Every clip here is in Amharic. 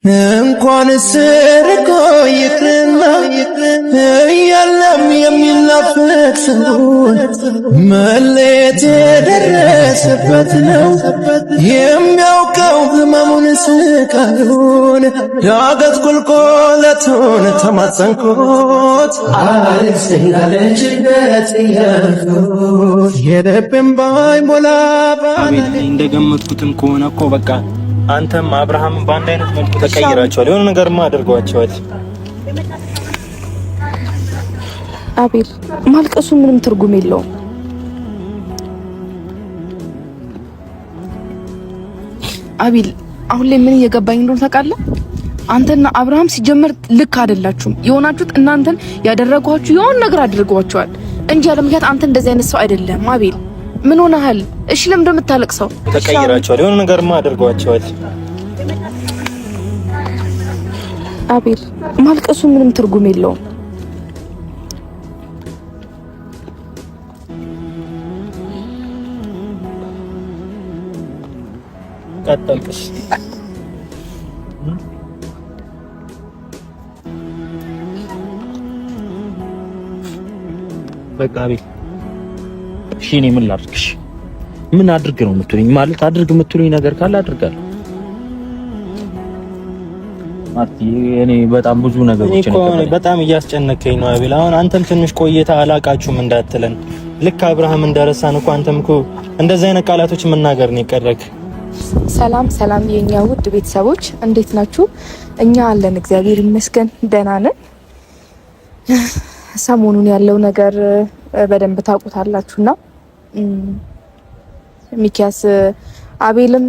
እንኳን ስርቆ ይቅርና እያለም የሚላፈቅ ሰውን መለየት የደረሰበት ነው የሚያውቀው ህመሙን ስቃዩን ዳገት ቁልቁለቱን ተማጸንኩት አልስላለችበት እያልኩት የልቤን ባይሞላ እንደገመትኩትም ከሆነ እኮ በቃ አንተም አብርሃም በአንድ አይነት መልኩ ተቀይራቸዋል። የሆነ ነገርማ አድርገዋቸዋል። አቤል ማልቀሱ ምንም ትርጉም የለውም። አቤል አሁን ላይ ምን እየገባኝ እንደሆነ ታውቃለህ? አንተና አብርሃም ሲጀመር ልክ አይደላችሁም። የሆናችሁት እናንተን ያደረጓችሁ የሆነ ነገር አድርገዋቸዋል እንጂ ያለ ምክንያት አንተ እንደዚህ አይነት ሰው አይደለም አቤል። ምን ሆነሃል? እሺ ለምን እንደምታለቅሰው? ተቀይራቸዋል። የሆነ ነገርማ አድርገዋቸዋል። አቤል ማልቀሱ ምንም ትርጉም የለውም። ቀጥልሽ በቃ አቤል እሺ እኔ ምን ላድርግሽ? ምን አድርግ ነው የምትሉኝ? ማለት አድርግ የምትሉኝ ነገር ካለ አድርጋለሁ። ማርቲ እኔ በጣም ብዙ ነገሮች በጣም እያስጨነቀኝ ነው አቤል። አሁን አንተም ትንሽ ቆይታ አላቃችሁም እንዳትለን። ልክ አብርሃም እንደረሳን እኮ አንተም እኮ እንደዛ አይነት ቃላቶች መናገር ነው የቀረክ። ሰላም ሰላም የኛ ውድ ቤተሰቦች እንዴት ናችሁ? እኛ አለን እግዚአብሔር ይመስገን ደህና ነን። ሰሞኑን ያለው ነገር በደንብ ታውቁታላችሁና ሚኪያስ አቤልም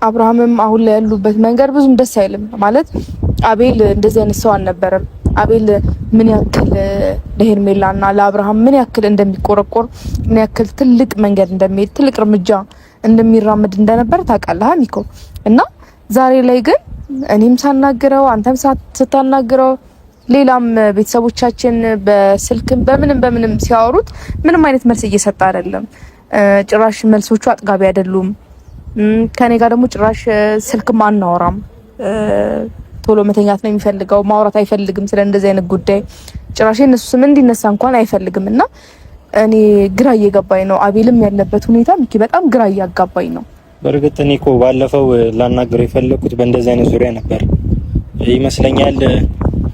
አብርሃምም አሁን ላይ ያሉበት መንገድ ብዙም ደስ አይልም። ማለት አቤል እንደዚህ አይነት ሰው አልነበረም። አቤል ምን ያክል ለሄርሜላና ለአብርሃም ምን ያክል እንደሚቆረቆር ምን ያክል ትልቅ መንገድ እንደሚሄድ ትልቅ እርምጃ እንደሚራመድ እንደነበር ታውቃለህ ሚኮ። እና ዛሬ ላይ ግን እኔም ሳናግረው አንተም ስታናግረው ሌላም ቤተሰቦቻችን በስልክም በምንም ሲያወሩት ምንም አይነት መልስ እየሰጠ አይደለም። ጭራሽ መልሶቹ አጥጋቢ አይደሉም። ከኔ ጋር ደግሞ ጭራሽ ስልክም አናወራም። ቶሎ መተኛት ነው የሚፈልገው፣ ማውራት አይፈልግም ስለ እንደዚህ አይነት ጉዳይ። ጭራሽ እነሱ ስም እንዲነሳ እንኳን አይፈልግምና እኔ ግራ እየገባኝ ነው። አቤልም ያለበት ሁኔታ ሚኪ በጣም ግራ እያጋባኝ ነው። በእርግጥ እኔ እኮ ባለፈው ላናገረው የፈለኩት በእንደዚህ አይነት ዙሪያ ነበር ይመስለኛል።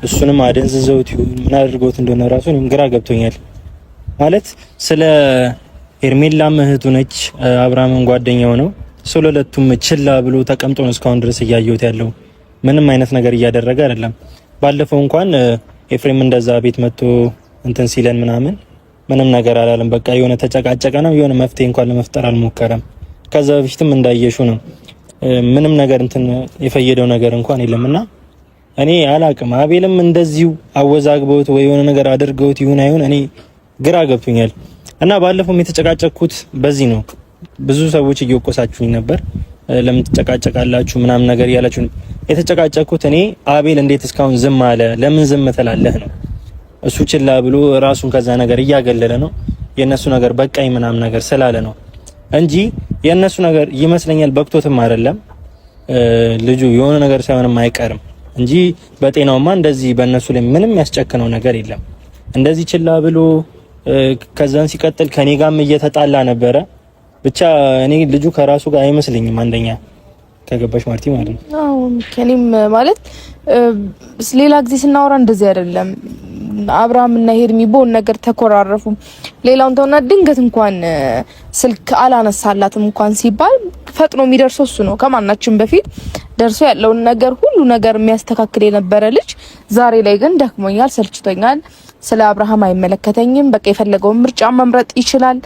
እሱንም አደንዝዘውት ይሁን ምን አድርገውት እንደሆነ ራሱ እኔም ግራ ገብቶኛል። ማለት ስለ ሄርሜላም እህቱ ነች፣ አብርሃምን ጓደኛው ነው። ስለሁለቱም ችላ ብሎ ተቀምጦ ነው እስካሁን ድረስ እያየሁት ያለው። ምንም አይነት ነገር እያደረገ አይደለም። ባለፈው እንኳን ኤፍሬም እንደዛ ቤት መጥቶ እንትን ሲለን ምንም ነገር አላለም። በቃ የሆነ ተጨቃጨቀ ነው፣ የሆነ መፍትሄ እንኳን ለመፍጠር አልሞከረም። ከዛ በፊትም እንዳየሹ ነው ምንም ነገር እንትን የፈየደው ነገር እንኳን የለምና እኔ አላቅም። አቤልም እንደዚሁ አወዛግበውት ወይ የሆነ ነገር አድርገውት ይሁን አይሁን እኔ ግራ ገብቶኛል። እና ባለፈውም የተጨቃጨቅኩት በዚህ ነው። ብዙ ሰዎች እየወቀሳችሁኝ ነበር፣ ለምን ትጨቃጨቃላችሁ ምናምን ነገር ያላችሁ። የተጨቃጨቅኩት እኔ አቤል እንዴት እስካሁን ዝም አለ፣ ለምን ዝም ትላለህ ነው። እሱ ችላ ብሎ ራሱን ከዛ ነገር እያገለለ ነው። የነሱ ነገር በቃኝ ምናምን ነገር ስላለ ነው እንጂ የነሱ ነገር ይመስለኛል በቅቶትም አይደለም። ልጁ የሆነ ነገር ሳይሆንም አይቀርም እንጂ በጤናውማ እንደዚህ በእነሱ ላይ ምንም ያስጨክነው ነገር የለም። እንደዚህ ችላ ብሎ ከዛን ሲቀጥል ከኔ ጋርም እየተጣላ ነበረ። ብቻ እኔ ልጁ ከራሱ ጋር አይመስልኝም። አንደኛ ከገባሽ ማርቲ ማለት ነው። አዎ ከኔም ማለት ሌላ ጊዜ ስናወራ እንደዚህ አይደለም። አብርሃም እና ሄርሚ ቦን ነገር ተኮራረፉ። ሌላውን ተውና ድንገት እንኳን ስልክ አላነሳላትም እንኳን ሲባል ፈጥኖ የሚደርሰው እሱ ነው። ከማናችን በፊት ደርሶ ያለውን ነገር ሁሉ ነገር የሚያስተካክል የነበረ ልጅ ዛሬ ላይ ግን ደክሞኛል፣ ሰልችቶኛል፣ ስለ አብርሃም አይመለከተኝም፣ በቃ የፈለገውን ምርጫ መምረጥ ይችላል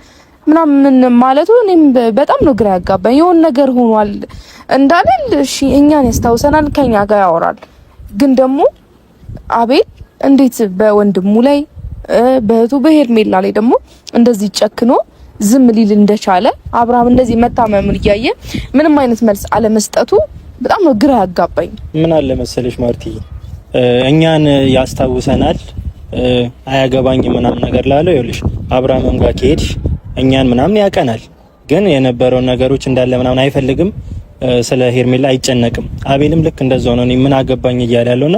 ምናምን ማለቱ እኔም በጣም ነው ግራ ያጋባኝ። የሆነ ነገር ሆኗል እንዳልል እሺ እኛን ያስታውሰናል፣ ከኛ ጋር ያወራል። ግን ደግሞ አቤል እንዴት በወንድሙ ላይ በእህቱ በሄርሜላ ላይ ደግሞ እንደዚህ ጨክኖ ዝም ሊል እንደቻለ አብርሃም እንደዚህ መታመሙን እያየ ምንም አይነት መልስ አለመስጠቱ በጣም ነው ግራ ያጋባኝ። ምን አለ መሰለሽ ማርቲ እኛን ያስታውሰናል አያገባኝ ምናምን ነገር ላለው ይኸውልሽ አብርሃምም ጋር ከሄድሽ እኛን ምናምን ያቀናል። ግን የነበረው ነገሮች እንዳለ ምናምን አይፈልግም። ስለ ሄርሜላ አይጨነቅም። አቤልም ልክ እንደዛው ነው። እኔ ምን አገባኝ እያለ ያለውና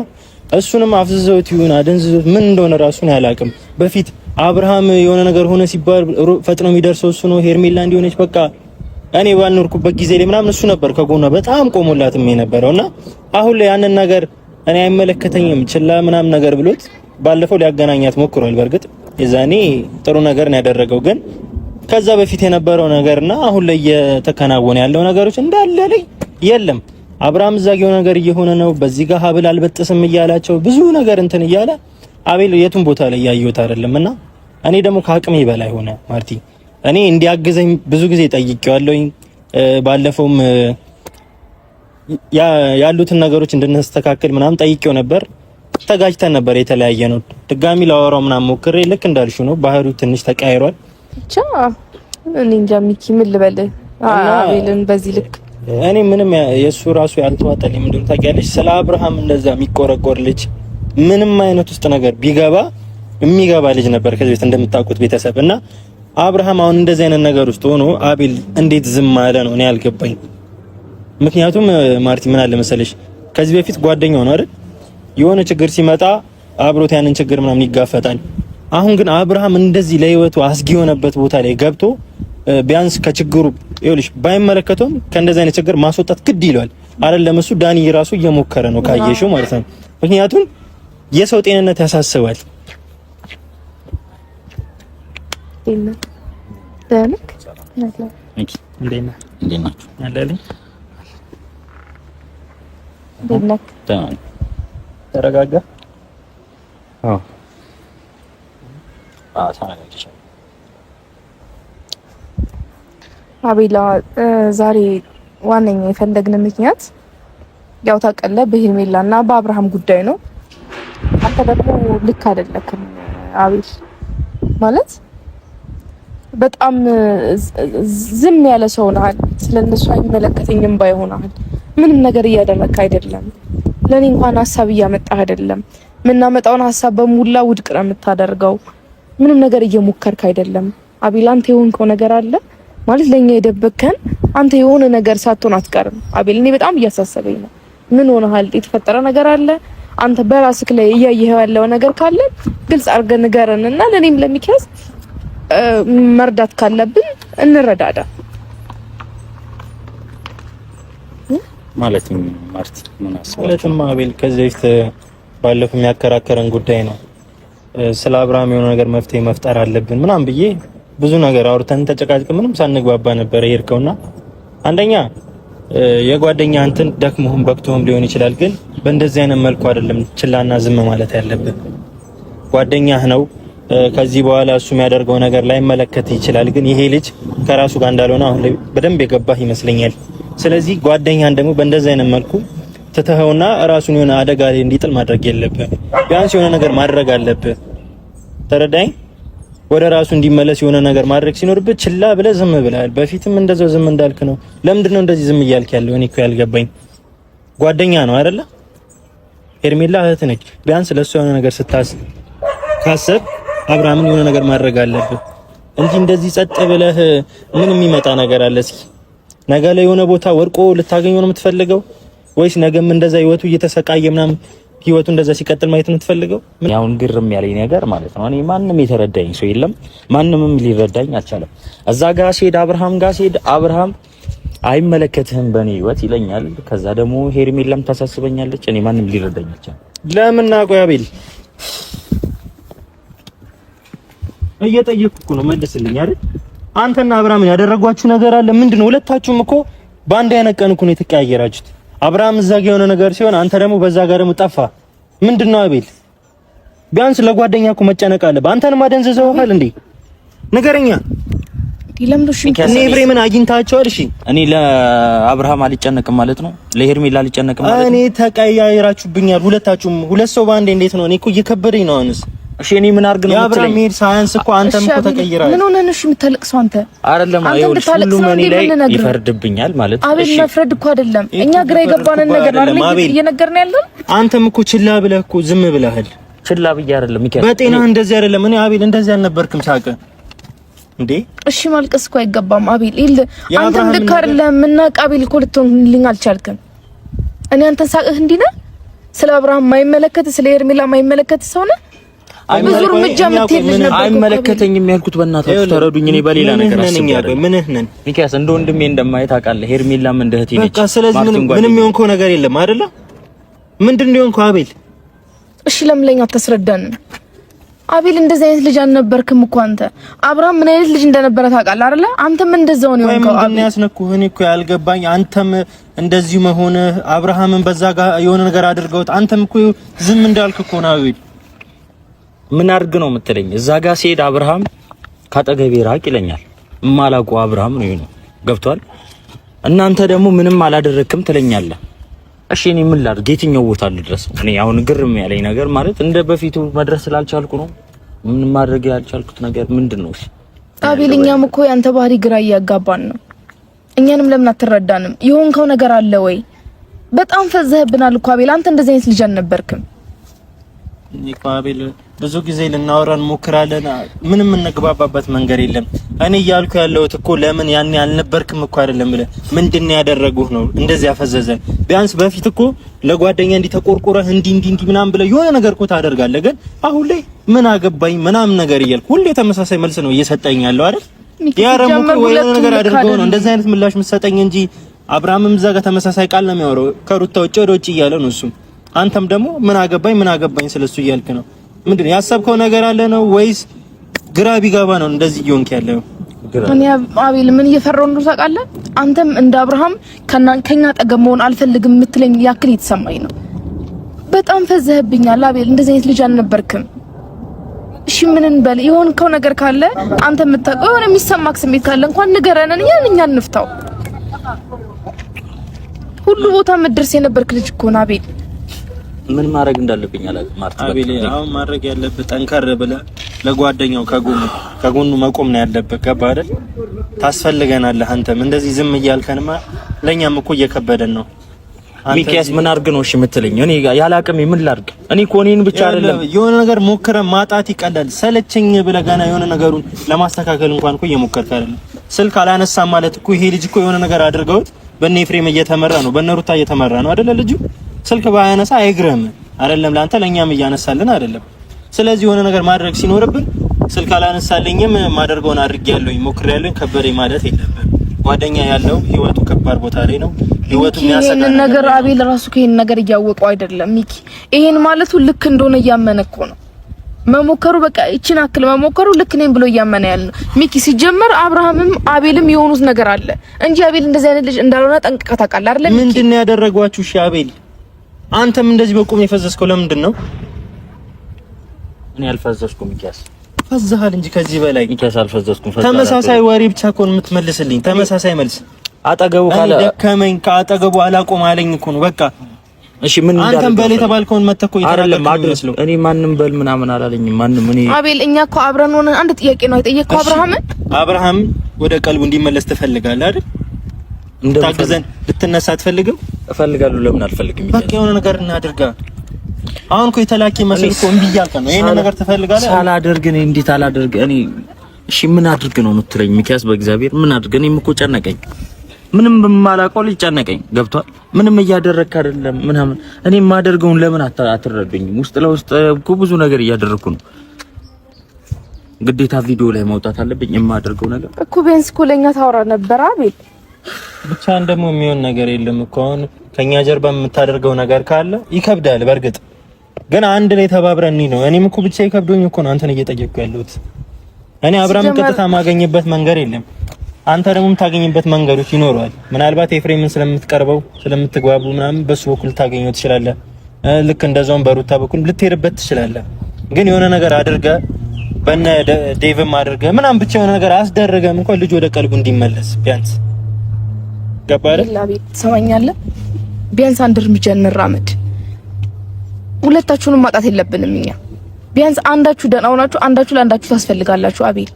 እሱንም አፍዝዘውት ይሁን አደንዝዘውት ምን እንደሆነ ራሱን ያላቅም። በፊት አብርሃም የሆነ ነገር ሆነ ሲባል ፈጥኖ የሚደርሰው እሱ ነው። ሄርሜላ እንዲሆነች በቃ እኔ ባልኖርኩበት ጊዜ ላይ ምናምን እሱ ነበር ከጎኗ በጣም ቆሞላትም የነበረውና አሁን ላይ ያንን ነገር እኔ አይመለከተኝም ችላ ምናምን ነገር ብሎት ባለፈው ሊያገናኛት ሞክሯል። በርግጥ የዛኔ ጥሩ ነገር ነው ያደረገው። ግን ከዛ በፊት የነበረው ነገርና አሁን ላይ የተከናወነ ያለው ነገሮች እንዳለ ላይ የለም። አብርሃም እዛ ጋር ነገር እየሆነ ነው። በዚህ ጋር ሀብል አልበጥስም እያላቸው ብዙ ነገር እንትን እያለ አቤል የቱን ቦታ ላይ ያየሁት አይደለምና እኔ ደግሞ ከአቅሜ በላይ ሆነ ማርቲ። እኔ እንዲያግዘኝ ብዙ ጊዜ ጠይቄዋለሁኝ። ባለፈውም ያሉትን ነገሮች እንድንስተካከል ምናምን ጠይቄው ነበር። ተጋጭተን ነበር የተለያየ ነው። ድጋሚ ላወራው ምናምን ሞክሬ ልክ እንዳልሽው ነው ባህሪው ትንሽ ተቀያይሯል። ብቻ እኔ እንጃ ሚኪ ምን ልበልህ አቤልን በዚህ ልክ እኔ ምንም የሱ ራሱ ያልተዋጠልኝ ምንድነው ታውቂያለሽ? ስለ አብርሃም እንደዛ የሚቆረቆር ልጅ ምንም አይነት ውስጥ ነገር ቢገባ የሚገባ ልጅ ነበር ከዚህ ቤት እንደምታውቁት ቤተሰብ እና አብርሃም አሁን እንደዚህ አይነት ነገር ውስጥ ሆኖ አቤል እንዴት ዝም አለ ነው እኔ ያልገባኝ። ምክንያቱም ማርቲ ምን አለ መሰለሽ ከዚህ በፊት ጓደኛው ነው አይደል? የሆነ ችግር ሲመጣ አብሮት ያንን ችግር ምናምን ይጋፈጣል። አሁን ግን አብርሃም እንደዚህ ለህይወቱ አስጊ የሆነበት ቦታ ላይ ገብቶ ቢያንስ ከችግሩ ይኸውልሽ ባይመለከተውም ከእንደዚህ አይነት ችግር ማስወጣት ግድ ይለዋል አይደለም? እሱ ዳኒ ራሱ እየሞከረ ነው ካየሽው ማለት ነው። ምክንያቱም የሰው ጤንነት ያሳስባል። ተረጋጋ። አቤላ ዛሬ ዋነኛ የፈለግን ምክንያት ያው ታውቃለህ በሄርሜላና በአብርሃም ጉዳይ ነው። አንተ ደግሞ ልክ አይደለክም አቤል ማለት በጣም ዝም ያለ ሰው ነህ። ስለነሱ አይመለከተኝም ባይሆናል ምንም ነገር እያደረክ አይደለም። ለኔ እንኳን ሐሳብ እያመጣህ አይደለም። ምናመጣውን ሐሳብ በሙላ ውድቅ ነው የምታደርገው። ምንም ነገር እየሞከርክ አይደለም አቤል። አንተ የሆንከው ነገር አለ ማለት ለኛ የደበከን አንተ የሆነ ነገር ሳትሆን አትቀርም አቤል። እኔ በጣም እያሳሰበኝ ነው። ምን ሆነሃል? የተፈጠረ ነገር አለ? አንተ በራስክ ላይ እያየኸው ያለው ነገር ካለ ግልጽ አድርገህ ንገረንና ለኔም ለሚከስ መርዳት ካለብን እንረዳዳ። ማለት ማርቲ ምን አስበለትም አቤል ከዚህ በፊት ባለፈው የሚያከራከረን ጉዳይ ነው። ስለ አብርሃም የሆነ ነገር መፍትሄ መፍጠር አለብን ምናምን ብዬ ብዙ ነገር አውርተን ተጨቃጭቀን ምንም ሳንግባባ ነበር የሄድከውና አንደኛ የጓደኛ እንትን ደክሞህም በክቶህም ሊሆን ይችላል። ግን በእንደዚህ አይነት መልኩ አይደለም ችላና ዝም ማለት ያለብን። ጓደኛህ ነው። ከዚህ በኋላ እሱ የሚያደርገው ነገር ላይ መለከት ይችላል። ግን ይሄ ልጅ ከራሱ ጋር እንዳልሆነ አሁን ላይ በደንብ የገባህ ይመስለኛል። ስለዚህ ጓደኛህን ደግሞ በእንደዚህ አይነት መልኩ ትተኸውና ራሱን የሆነ አደጋ ላይ እንዲጥል ማድረግ የለብህ። ቢያንስ የሆነ ነገር ማድረግ አለብህ። ተረዳኝ። ወደ ራሱ እንዲመለስ የሆነ ነገር ማድረግ ሲኖርብህ ችላ ብለህ ዝም ብለሃል። በፊትም እንደዛው ዝም እንዳልክ ነው። ለምንድን ነው እንደዚህ ዝም እያልክ ያለው? እኔ እኮ ያልገባኝ ጓደኛ ነው አይደለ? ሄርሜላ እህት ነች። ቢያንስ ለእሱ የሆነ ነገር ካሰብ አብርሃምን የሆነ ነገር ማድረግ አለብህ እንጂ እንደዚህ ጸጥ ብለህ ምን የሚመጣ ነገር አለ? እስኪ ነገ ላይ የሆነ ቦታ ወርቆ ልታገኘው ነው የምትፈልገው ወይስ ነገም እንደዛ ህይወቱ እየተሰቃየ ምናምን ህይወቱ እንደዛ ሲቀጥል ማየት ነው የምትፈልገው? ያውን ግርም ያለኝ ነገር ማለት ነው እኔ ማንንም የተረዳኝ ሰው የለም። ማንንም ሊረዳኝ አልቻለም። እዛ ጋር ሲሄድ አብርሃም አይመለከትህም በኔ ህይወት ይለኛል። ከዛ ደግሞ ሄርሜላም ታሳስበኛለች። እኔ ማንንም ሊረዳኝ አልቻለም። ለምን ናቆ አቤል እየጠየቅኩ ነው መልስልኝ አይደል? አንተና አብርሃም ያደረጓችሁ ነገር አለ? ምንድነው? ሁለታችሁም እኮ በአንድ አይነት ቀን እኮ ነው የተቀያየራችሁት። አብርሃም እዛ ጋር የሆነ ነገር ሲሆን አንተ ደግሞ በዛ ጋር ደግሞ ጠፋ። ምንድነው አቤል? ቢያንስ ለጓደኛ እኮ መጨነቅ አለብህ። አንተን ማደንዘዘውሃል እንዴ? ንገረኛ። እኔ ኤፍሬምን አግኝታቸዋል? እሺ እኔ ለአብርሃም አልጨነቅም ማለት ነው? ለሄርሜላ አልጨነቅም ማለት ነው? እኔ ተቀያይራችሁብኛል ሁለታችሁም። ሁለት ሰው በአንድ እንዴት ነው? እኔ እኮ እየከበደኝ ነው አሁንስ። እሺ እኔ ምን አድርግ ነው የአብርሃም ሄድ ሳያንስ እኮ አንተም እኮ ተቀይራለህ። ምን ሆነህ ነው የምታለቅሰው አንተ? አይደለም አይውልሽ ሁሉም እኔ ላይ ይፈርድብኛል ማለት ነው። አቤል መፍረድ እኮ አይደለም። እኛ ግራ የገባንን ነገር አይደለም እየነገርን ያለን። አንተም እኮ ችላ ብለህ እኮ ዝም ብለሃል። ችላ ብዬ አይደለም ሚካኤል። በጤና እንደዚህ አይደለም። እኔ አቤል እንደዚህ አልነበርክም። ሳቀ እንዴ እሺ ማልቀስ እኮ አይገባም አቤል። አንተም ልክ አይደለም እና አቤል እኮ ልትሆንልኝ አልቻልክም። እኔ አንተን ሳቅህ እንዲህ ነህ። ስለ አብርሃም ማይመለከት ስለ ሄርሜላ ማይመለከት ሰው ነህ። ብዙ እርምጃ የምትሄድ ልጅ ነበር። አይመለከተኝም ያልኩት በእናታችሁ ተረዱኝ። እኔ በሌላ ነገር አስቤያለሁ። ምንህ ነን ሚኪያስ፣ እንደ ወንድሜ እንደማየት ታውቃለህ። ሄርሜላም እንደ እህቴ ነች። በቃ ስለዚህ ምንም የሆንከው ነገር የለም አይደለ? ምንድነው የሆንከው አቤል? እሺ ለምን ለኛ አታስረዳን? አቤል እንደዚህ አይነት ልጅ አልነበርክም እኮ አንተ። አብርሃም ምን አይነት ልጅ እንደነበረ ታውቃለህ አይደለ? አንተም እንደዛው ነው የሆንከው። ምንድን ነው ያስነኩህ? እኔ እኮ ያልገባኝ አንተም እንደዚሁ መሆነ አብርሃምን በዛ ጋር የሆነ ነገር አድርገውት አንተም እኮ ዝም እንዳልክ እኮ ነው አቤል። ምን አድርግ ነው የምትለኝ? እዛ ጋር ሲሄድ አብርሃም ካጠገቤ ራቅ ይለኛል። እማላውቀው አብርሃም ነው ይሄ። ገብቷል? እናንተ ደግሞ ምንም አላደረክም ትለኛለህ። እሺ እኔ ምን ላድርግ? የትኛው ቦታ ልድረስ? እኔ አሁን ግርም ያለኝ ነገር ማለት እንደ በፊቱ መድረስ ስላልቻልኩ ነው። ምን ማድረግ ያልቻልኩት ነገር ምንድነው? አቤል እኛም እኮ ያንተ ባህሪ ግራ እያጋባን ነው። እኛንም ለምን አትረዳንም? የሆንከው ነገር አለ ወይ? በጣም ፈዘህብናል እኮ አቤል። አንተ እንደዚህ አይነት ልጅ አልነበርክም። እኔ አቤል ብዙ ጊዜ ልናወራን ሞክራለን። ምንም እንግባባበት መንገድ የለም። እኔ እያልኩ ያለሁት እኮ ለምን ያኔ አልነበርክም እኮ አይደለም ብለህ ምንድነው ያደረጉህ ነው እንደዚህ ያፈዘዘን። ቢያንስ በፊት እኮ ለጓደኛ እንዲህ ተቆርቆረህ እንዲህ ምናምን ብለህ የሆነ ነገር እኮ ታደርጋለህ። ግን አሁን ላይ ምን አገባኝ ምናምን ነገር እያልኩ ሁሌ ተመሳሳይ መልስ ነው እየሰጠኝ ያለው አይደል? ያረሙክ ወይ ነገር አድርገው ነው እንደዚህ አይነት ምላሽ የምትሰጠኝ እንጂ አብርሃምም እዛ ጋር ተመሳሳይ ቃል ነው የሚያወራው ከሩታ ውጭ ወደ ውጭ እያለ ነው እሱም። አንተም ደግሞ ምን አገባኝ ስለሱ እያልክ ነው። ምንድነው ያሰብከው ነገር አለ ነው ወይስ ግራ ቢገባ ነው እንደዚህ እየሆንክ ያለው? እኔ አቤል ምን እየፈራሁ ነው ታውቃለህ? አንተም እንደ አብርሃም ከኛ አጠገብ መሆን አልፈልግም የምትለኝ ያክል የተሰማኝ ነው። በጣም ፈዘህብኛል አቤል። እንደዚህ አይነት ልጅ አልነበርክም። እሺ ምን እንበል? የሆንከው ነገር ካለ አንተ የምታውቀው የሆነ የሚሰማክ ስሜት ካለ እንኳን ንገረን፣ እኛ እንፍታው። ሁሉ ቦታ መድረስ የነበርክ ልጅ እኮ ነው አቤል። ምን ማድረግ እንዳለብኝ አላውቅም። ማርታ አቤል አሁን ማድረግ ያለብህ ጠንከር ብለህ ለጓደኛው ከጎኑ መቆም ነው ያለብህ። ገባህ አይደል? ታስፈልገናለህ። አንተም እንደዚህ ዝም እያልከንማ ለኛም እኮ እየከበደን ነው። ሚኪያስ ምን አድርግ ነው እሺ የምትለኝ? እኔ ያላቅም ምን ላድርግ? እኔ እኮ እኔን ብቻ አይደለም የሆነ ነገር ሞክረህ ማጣት ይቀላል። ሰለቸኝ ብለህ ገና የሆነ ነገሩን ለማስተካከል እንኳን እኮ እየሞከርክ አይደለም። ስልክ አላነሳም ማለት እኮ ይሄ ልጅ እኮ የሆነ ነገር አድርገውት በእነ ኤፍሬም እየተመራ ነው፣ በእነ ሩታ እየተመራ ነው አይደለ? ልጁ ስልክ ባያነሳ አይግረም አይደለም ለአንተ ለኛም እያነሳልን አይደለም። ስለዚህ የሆነ ነገር ማድረግ ሲኖርብን ስልክ አላነሳልኝም ማደርገውን አድርጌያለሁኝ ሞክሬያለሁኝ ከበደኝ ማለት የለብንም። ጓደኛ ያለው ህይወቱ ከባድ ቦታ ላይ ነው። ህይወቱ የሚያሰጋ ነገር አቤል ራሱ ከይሄን ነገር እያወቀው አይደለም ሚኪ። ይሄን ማለቱ ልክ እንደሆነ እያመነ እኮ ነው መሞከሩ። በቃ እቺን አክል መሞከሩ ልክ ነኝ ብሎ እያመነ ያለ ነው ሚኪ። ሲጀመር አብርሃምም አቤልም የሆኑት ነገር አለ እንጂ አቤል እንደዚህ አይነት ልጅ እንዳልሆነ ጠንቅቀህ ታውቃለህ አይደል? ምንድነው ያደረጓችሁ? እሺ አቤል አንተም እንደዚህ በቁም የፈዘዝከው ለምንድን ነው? እኔ አልፈዘዝኩም ሚኪያስ። ፈዘሃል እንጂ ከዚህ በላይ ሚኪያስ አልፈዘዝኩም። ተመሳሳይ ወሬ ብቻ እኮ ነው የምትመልስልኝ። ተመሳሳይ መልስ አጠገቡ ካለ ደከመኝ ከአጠገቡ አላቆም አለኝ እኮ ነው በቃ። እሺ ምን እንዳደረገ አንተም በል የተባልከውን መተኮ አይደለም አድርስለው። እኔ ማንንም በል ምናምን አላለኝም። ማንንም እኔ አቤል እኛ እኮ አብረን ሆነን አንድ ጥያቄ ነው የጠየቅከው አብርሃም ወደ ቀልቡ እንዲመለስ ትፈልጋለህ አይደል? ታግዘን ልትነሳ አትፈልግም? እፈልጋለሁ። ለምን አልፈልግም? በቃ የሆነ ነገር እናድርጋ። አሁን እኮ የተላኪ መስል እኮ እምቢ እያልክ ነው። ይሄን ነገር ትፈልጋለህ? ሳላደርግ እኔ እንዴት አላደርግ? እኔ እሺ ምን አድርግ ነው የምትለኝ ሚኪያስ? በእግዚአብሔር ምን አድርግ? እኔም እኮ ጨነቀኝ። ምንም በማላውቀው ልጅ ጨነቀኝ። ገብቷል? ምንም እያደረግክ አይደለም ምናምን። እኔ የማደርገውን ለምን አትረዱኝም? ውስጥ ለውስጥ እኮ ብዙ ነገር እያደረግኩ ነው። ግዴታ ቪዲዮ ላይ ማውጣት አለብኝ የማደርገው ነገር እኮ። ቢያንስ እኮ ለኛ ታወራ ነበር አቤል። ብቻ ደግሞ የሚሆን ነገር የለም እኮ። አሁን ከኛ ጀርባ የምታደርገው ነገር ካለ ይከብዳል። በእርግጥ ግን አንድ ላይ ተባብረን ነው። እኔም እኮ ብቻ ይከብዶኝ እኮ ነው አንተን እየጠየቅኩ ያለሁት። እኔ አብርሃምን ቀጥታ ማገኝበት መንገድ የለም። አንተ ደግሞ የምታገኝበት መንገዶች ይኖራል። ምናልባት ኤፍሬምን ስለምትቀርበው ስለምትግባቡ ምናምን በሱ በኩል ታገኘው ትችላለህ። ልክ እንደዛውም በሩታ በኩል ልትሄድበት ትችላለህ። ግን የሆነ ነገር አድርገህ በእነ ዴቭም አድርገህ ምናምን ብቻ የሆነ ነገር አስደረገም እንኳን ልጅ ወደ ቀልቡ እንዲመለስ ቢያንስ ገባህ? ትሰማኛለህ? ቢያንስ አንድ እርምጃ እንራመድ። ሁለታችሁንም ማጣት የለብንም እኛ። ቢያንስ አንዳችሁ ደህና ሆናችሁ አንዳችሁ ለአንዳችሁ ታስፈልጋላችሁ። አቤል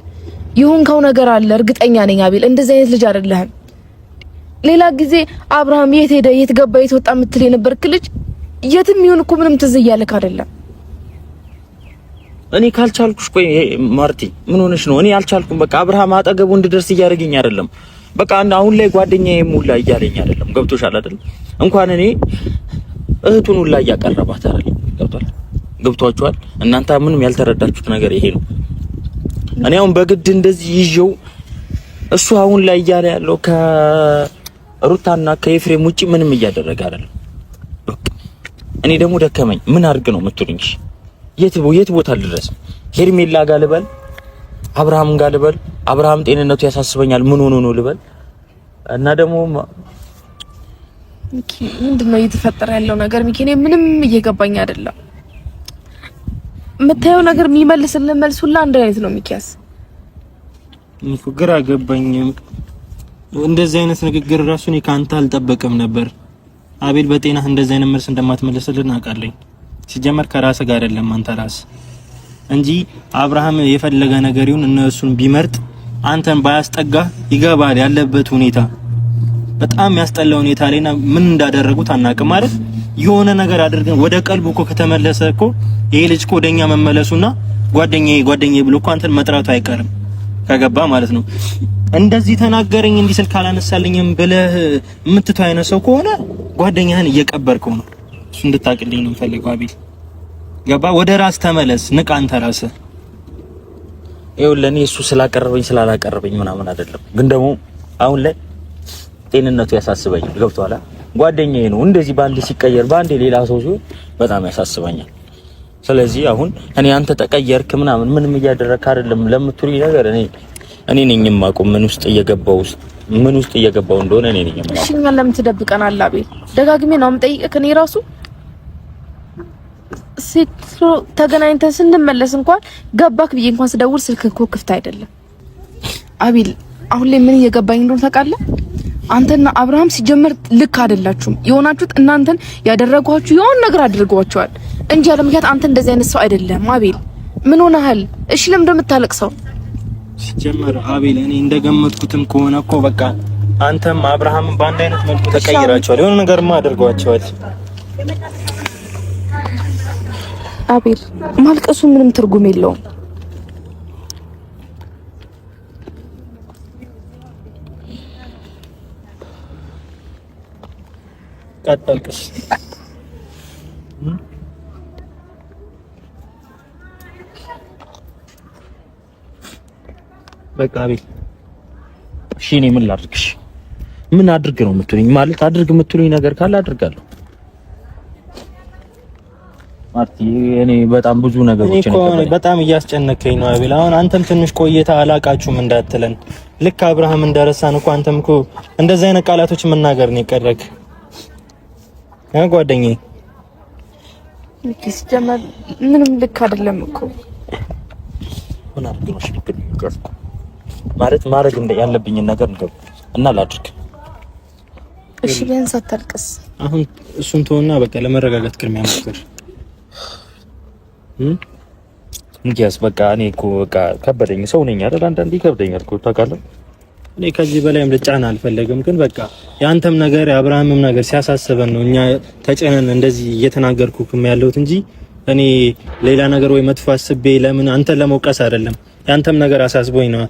ይሁንከው ነገር አለ፣ እርግጠኛ ነኝ አቤል እንደዚህ አይነት ልጅ አይደለህም። ሌላ ጊዜ አብርሃም የት ሄደ የት ገባ የት ወጣ የምትል የነበርክ ልጅ የትም ይሁን እኮ ምንም ትዝ እያለክ አይደለም። እኔ ካልቻልኩሽ ቆይ ማርቲ ምን ሆነሽ ነው? እኔ አልቻልኩም። በቃ አብርሃም አጠገቡ እንድደርስ እያደረገኝ አይደለም። በቃ አሁን ላይ ጓደኛዬ ሙላ እያለኝ አይደለም። ገብቶሻል አይደል? እንኳን እኔ እህቱን ሁላ እያቀረባት አይደለም። ገብቷችኋል? እናንተ ምንም ያልተረዳችሁት ነገር ይሄ ነው። እኔ አሁን በግድ እንደዚህ ይዤው እሱ አሁን ላይ እያለ ያለው ከሩታና ከኤፍሬም ውጪ ምንም እያደረገ አይደለም። እኔ ደግሞ ደከመኝ። ምን አድርግ ነው የምትሉኝ? የት ቦታ ልድረስ? ሄርሜላ ጋር ልበል? አብርሃም ጋር ልበል? አብርሃም ጤንነቱ ያሳስበኛል ምን ሆኖ ነው ልበል? እና ደግሞ ሚኪ ምንድነው እየተፈጠረ ያለው ነገር? ሚኪ እኔ ምንም እየገባኝ አይደለም። የምታየው ነገር የሚመልስልን መልስ ሁላ አንድ አይነት ነው። ሚኪያስ ግራ ገባኝ። እንደዚህ አይነት ንግግር ራሱ እኔ ካንተ አልጠበቅም ነበር። አቤል በጤናህ እንደዚህ አይነት መልስ እንደማትመልስልን አውቃለሁ። ሲጀመር ከራስ ጋር አይደለም አንተ ራስ እንጂ አብርሃም የፈለገ ነገር ይሁን እነሱን ቢመርጥ አንተን ባያስጠጋ ይገባል ያለበት ሁኔታ በጣም ያስጠላ ሁኔታ ላይና ምን እንዳደረጉት አናውቅም ማለት የሆነ ነገር አድርገን ወደ ቀልቡ እኮ ከተመለሰ እኮ ይሄ ልጅ እኮ ወደኛ መመለሱና ጓደኛዬ ብሎ እኮ አንተን መጥራቱ አይቀርም ከገባ ማለት ነው። እንደዚህ ተናገረኝ እንዲህ ስልክ አላነሳልኝም ብለህ የምትተው አይነት ሰው ከሆነ ጓደኛህን እየቀበርከው ነው። እሱ እንድታቅልኝ ነው የምፈልገው አቤል። ገባ? ወደ ራስ ተመለስ። ንቃ አንተ ራስህ። ይኸውልህ እኔ እሱ ስላቀረበኝ ስላላቀረበኝ ምናምን አይደለም፣ ግን ደግሞ አሁን ላይ ጤንነቱ ያሳስበኛል። ገብቶሃል? ጓደኛዬ ነው። እንደዚህ ባንዴ ሲቀየር ባንዴ ሌላ ሰው ሲሆን በጣም ያሳስበኛል። ስለዚህ አሁን እኔ አንተ ተቀየርክ ምንም እያደረክ አይደለም ለምትሉኝ ነገር እኔ ነኝ የማውቀው ምን ውስጥ እየገባው እንደሆነ እኔ ነኝ የማውቀው። እሺ እኛ ለምን ትደብቀናል አቤል? ደጋግሜ ነው የምጠይቅህ። እኔ ራሱ ተገናኝተን ስንመለስ እንኳን ገባክ ብዬ እንኳን ስደውል ስልክ እኮ ክፍት አይደለም አቤል። አሁን ላይ ምን እየገባኝ እንደሆነ ታውቃለህ? አንተና አብርሃም ሲጀመር ልክ አይደላችሁም። የሆናችሁት እናንተን ያደረጓችሁ የሆነ ነገር አድርጓቸዋል እንጂ ያለ ምክንያት አንተ እንደዚህ አይነት ሰው አይደለም አቤል። ምን ሆነሃል? እሺ ለምን እንደምታለቅሰው? ሲጀመር አቤል እኔ እንደገመትኩትም ከሆነ እኮ በቃ አንተም አብርሃም በአንድ አይነት መልኩ ተቀይራቸዋል። የሆነ ነገርማ አድርጓቸዋል። አቤል ማልቀሱ ምንም ትርጉም የለውም። ቀጥልቅስ በቃ አቤል እሺ እኔ ምን ላድርግሽ? ምን አድርግ ነው የምትሉኝ? ማለት አድርግ የምትሉኝ ነገር ካለ አድርጋለሁ። ማርቲ እኔ በጣም ብዙ ነገሮች ነው በጣም እያስጨነቀኝ ነው አቤል። አሁን አንተም ትንሽ ቆይታ አላቃችሁም እንዳትለን። ልክ አብርሃም እንደረሳን እኮ አንተም እኮ እንደዚህ አይነት ቃላቶች መናገር ነው የቀረክ ጓደኛዬ። ልክስ ጀመር ምንም ልክ አይደለም እኮ ሆነ አርግሽ ማለት ማድረግ ያለብኝ ነገር ነው እና ላድርግ። እሺ ቢያንስ አታልቅስ። አሁን እሱን ተውና በቃ ለመረጋጋት ቅድሚያ ሞክር። እንግዲያስ በቃ እኔ እኮ በቃ ከበደኝ። ሰው ነኝ አይደል? አንዳንዴ ይከብደኛል እኮ ታውቃለህ። እኔ ከዚህ በላይም ልጫና አልፈለግም፣ ግን በቃ ያንተም ነገር የአብርሃምም ነገር ሲያሳስበን ነው እኛ ተጨነን እንደዚህ እየተናገርኩክም ያለሁት እንጂ እኔ ሌላ ነገር ወይ መጥፎ አስቤ ለምን አንተን ለመውቀስ አይደለም። ያንተም ነገር አሳስቦኝ ነው።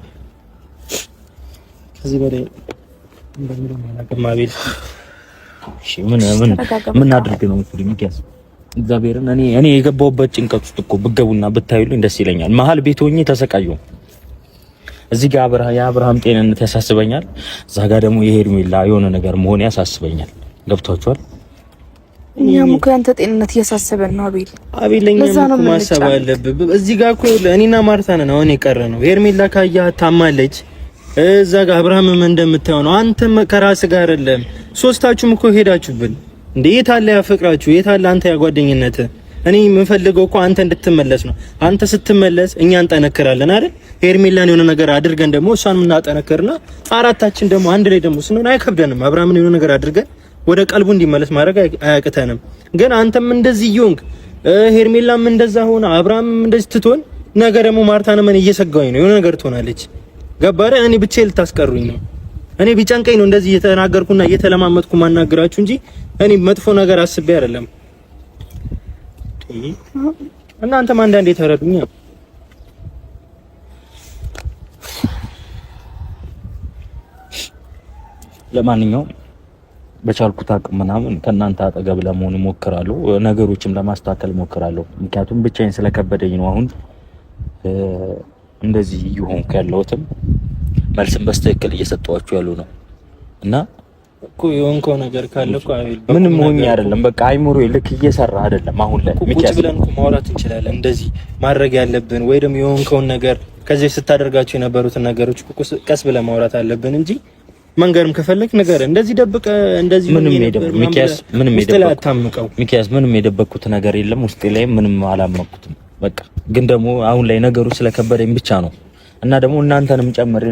ከዚህ በላይ እንደምንም አላውቅም። እሺ ምን አድርግ ነው የምትሉኝ? እንግዲያስ እግዚአብሔርን እኔ የገባሁበት ጭንቀት ውስጥ እኮ ብገቡና ብታዩልኝ ደስ ይለኛል። መሀል ቤት ሆኜ ተሰቃየሁ። እዚህ ጋር የአብርሃም ጤንነት ያሳስበኛል፣ እዛ ጋር ደግሞ የሄርሜላ የሆነ ነገር መሆን ያሳስበኛል። ገብቷችኋል? እኛም እኮ ያንተ ጤንነት እያሳሰበን ነው አቤል። ለኛም እኮ ማሰብ አለብህ። እዚህ ጋር እኮ እኔና ማርታ ነን አሁን የቀረ ነው። ሄርሜላ ካያ ታማለች። እዛ ጋር አብርሃምም እንደምታየው ነው። አንተም ከራስ ጋር አይደለም። ሶስታችሁም እኮ ሄዳችሁብን እንዴ! የት አለ ያ ፍቅራችሁ? የት አለ አንተ ያ ጓደኝነት? እኔ የምፈልገው እኮ አንተ እንድትመለስ ነው። አንተ ስትመለስ እኛ እንጠነክራለን አይደል? ሄርሜላን የሆነ ነገር አድርገን ደግሞ እሷን እናጠነክርና አራታችን ደግሞ አንድ ላይ ደግሞ ስንሆን አይከብደንም። አብርሃምን የሆነ ነገር አድርገን ወደ ቀልቡ እንዲመለስ ማድረግ አያቅተንም። ግን አንተም እንደዚህ ይሆንክ፣ ሄርሜላም እንደዛ ሆነ፣ አብርሃምም እንደዚህ ትቶን ነገ ደግሞ ማርታን ምን እየሰጋኝ ነው የሆነ ነገር ትሆናለች። ገባረ? እኔ ብቻዬን ልታስቀሩኝ ነው። እኔ ቢጨንቀኝ ነው እንደዚህ እየተናገርኩና እየተለማመጥኩ ማናገራችሁ እንጂ እኔ መጥፎ ነገር አስቤ አይደለም። እናንተም አንዳንዴ ተረዱኝ። ለማንኛውም በቻልኩት አቅም ምናምን ከእናንተ አጠገብ ለመሆን እሞክራለሁ፣ ነገሮችም ለማስተካከል እሞክራለሁ። ምክንያቱም ብቻዬን ስለከበደኝ ነው አሁን እንደዚህ ይሆንኩ ያለሁትም መልስም በስተክክል እየሰጠኋችሁ ያሉ ነው እና እኮ የሆንከው ነገር ካለ እኮ አቤል ምንም ሆኜ አይደለም። በቃ አይምሮ ልክ እየሰራ አይደለም። አሁን ላይ ቁጭ ብለን እኮ ማውራት እንችላለን። እንደዚህ ማድረግ ያለብን ወይ ደግሞ የሆንከውን ነገር ከዚህ ስታደርጋቸው የነበሩትን ነገሮች ቀስ ብለን ማውራት አለብን እንጂ መንገርም ከፈለክ ነገር እንደዚህ ደብቀ እንደዚህ ሚኪያስ ምንም የደበቅኩት ነገር የለም። ውስጤ ላይ ምንም አላመኩትም። በቃ ግን ደግሞ አሁን ላይ ነገሩ ስለከበደኝ ብቻ ነው እና ደግሞ እናንተንም ጨምሬ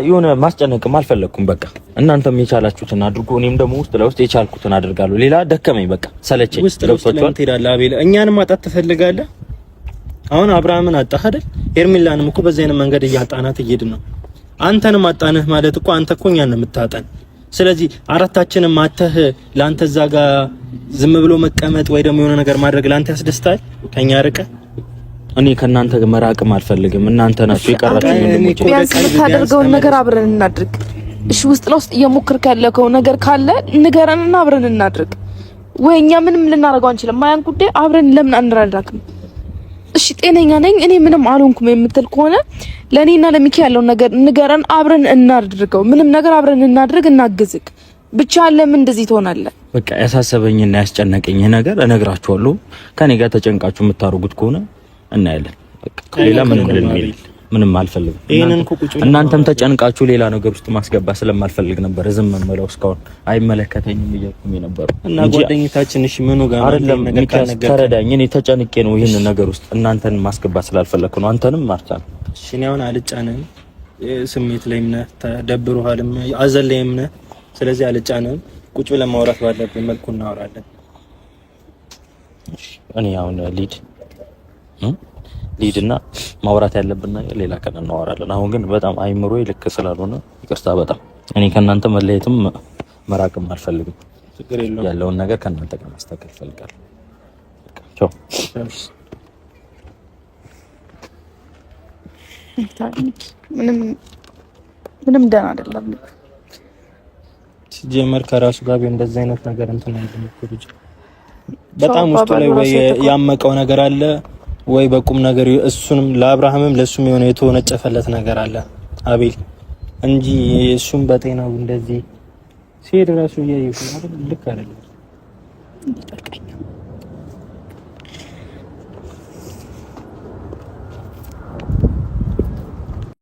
የሆነ ማስጨነቅም አልፈለኩም። በቃ እናንተም የቻላችሁትን አድርጉ፣ እኔም ደግሞ ውስጥ ለውስጥ የቻልኩትን አድርጋለሁ። ሌላ ደከመኝ፣ በቃ ሰለቸኝ። ገብቶኛል። ትሄዳለህ አቤል፣ እኛንም ማጣት ትፈልጋለህ። አሁን አብርሃምን አጣህ አይደል? ሄርሜላንም እኮ በዚህ አይነት መንገድ እያጣናት እየሄድን ነው። አንተንም አጣንህ ማለት እኮ አንተ እኮ እኛን ነው የምታጣን። ስለዚህ አራታችንም አተህ ለአንተ እዛ ጋር ዝም ብሎ መቀመጥ ወይ ደግሞ የሆነ ነገር ማድረግ ለአንተ ያስደስታል? ከኛ ርቀህ እኔ ከናንተ መራቅም አልፈልግም። እናንተ ናችሁ የቀራችሁኝ ወንድሞቼ። ቢያንስ የምታደርገውን ነገር አብረን እናድርግ። እሺ ውስጥ ለውስጥ እየሞከርክ ያለከው ነገር ካለ ንገረንና አብረን እናድርግ። ወይ እኛ ምንም ልናደርገው አንችልም። ማያን ጉዳይ አብረን ለምን አንራዳክም? እሺ ጤነኛ ነኝ እኔ ምንም አልሆንኩም የምትል ከሆነ ለኔና ለሚኪ ያለውን ነገር ንገረን፣ አብረን እናድርገው። ምንም ነገር አብረን እናድርግ፣ እናግዝክ። ብቻ ለምን እንደዚህ ትሆናለህ? በቃ ያሳሰበኝና ያስጨነቀኝ ነገር እነግራችኋለሁ። ከኔ ጋር ተጨንቃችሁ የምታደርጉት ከሆነ እናያለን። በቃ ሌላ ምንም አልፈልግም። እናንተም ተጨንቃችሁ ሌላ ነገር ውስጥ ማስገባት ስለማልፈልግ ነበር ዝም የምለው እስካሁን። አይመለከተኝም እያልኩኝ ነበር እና ጓደኝታችን እሺ ምኑ ጋር አይደለም። ተረዳኝ። እኔ ተጨንቄ ነው ይሄን ነገር ውስጥ እናንተን ማስገባት ስላልፈለኩ ነው። አንተንም ማርታን እሺ እኔ አሁን አልጫነም። ስሜት ላይ ምነህ ተደብሮሃልም አዘን ላይ ምነህ። ስለዚህ አልጫነም። ቁጭ ብለን ማውራት ባለብን መልኩ እናወራለን። እኔ አሁን ሊድና ማውራት ያለብን ነገር ሌላ ቀን እናወራለን። አሁን ግን በጣም አይምሮዬ ልክ ስላልሆነ ይቅርታ በጣም እኔ ከናንተ መለየትም መራቅም አልፈልግም። ችግር የለውም። ያለውን ነገር ከናንተ ጋር ማስተካከል እፈልጋለሁ። ቻው። ምንም ደህና አይደለም። ሲጀመር ከራሱ ጋር እንደዚህ አይነት ነገር እንትን አይደለም። በጣም ውስጡ ላይ ወይ ያመቀው ነገር አለ ወይ በቁም ነገር እሱንም ለአብርሃምም ለሱም የሆነ የተወነጨፈለት ነገር አለ አቤል እንጂ እሱም በጤናው እንደዚህ ሲሄድ ራሱ እያየሁ ልክ አይደለም።